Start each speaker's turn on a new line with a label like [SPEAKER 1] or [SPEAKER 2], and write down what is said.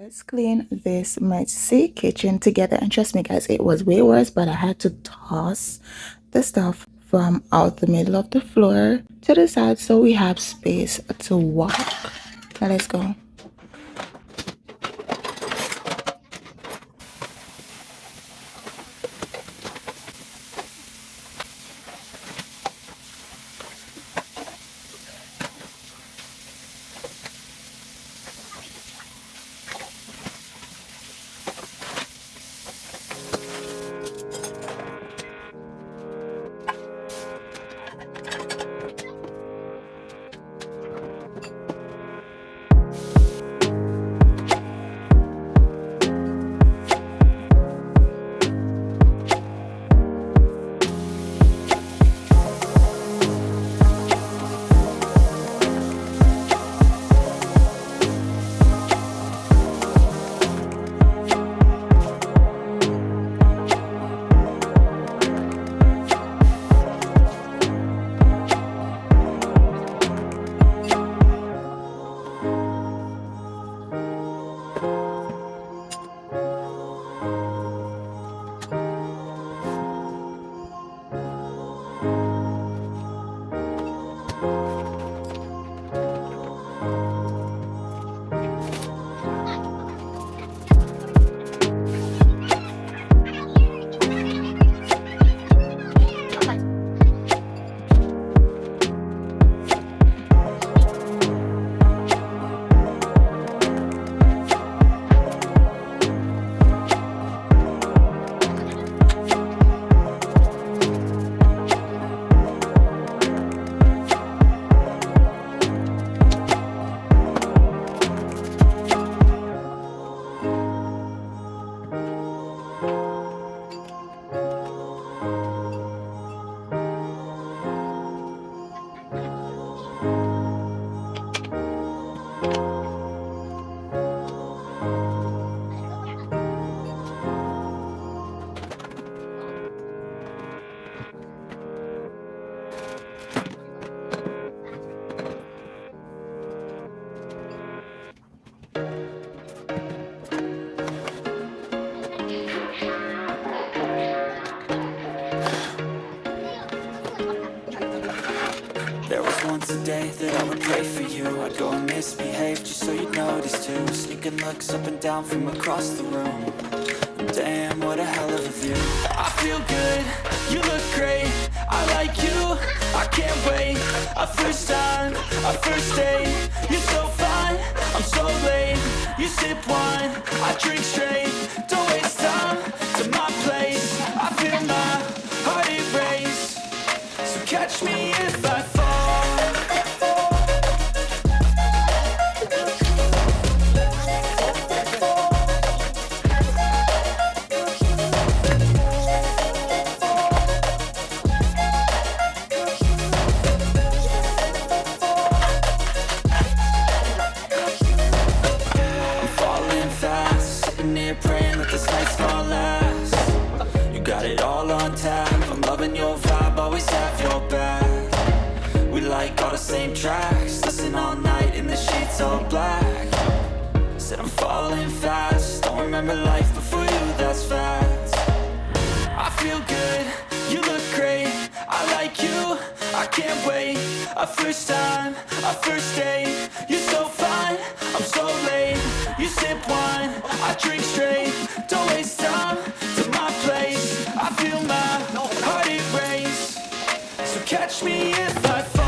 [SPEAKER 1] Let's clean this messy kitchen together, and trust me guys, it was way worse, but I had to toss the stuff from out the middle of the floor to the side so we have space to walk. Now let's go.
[SPEAKER 2] There was once a day that I would pray for you. I'd go and misbehave just so you'd notice too. Sneaking looks up and down from across the room. Damn, what a hell of a view. I feel good, you look great, I like you, I can't wait. A first time, a first date, you're so fine, I'm so late. You sip wine, I drink straight, don't waste time to my place. I feel my heart erase, so catch me if I fall. Praying that this night's gonna last. You got it all on tap, I'm loving your vibe, always have your back. We like all the same tracks, listen all night in the sheets all black. Said I'm falling fast, don't remember life before you, that's fact. I feel good, you look great, I like you, I can't wait. A first time, a first date, you're so fine, I'm so late. You sip wine, I drink straight, don't waste time to my place. I feel my heart erase, so catch me if I fall.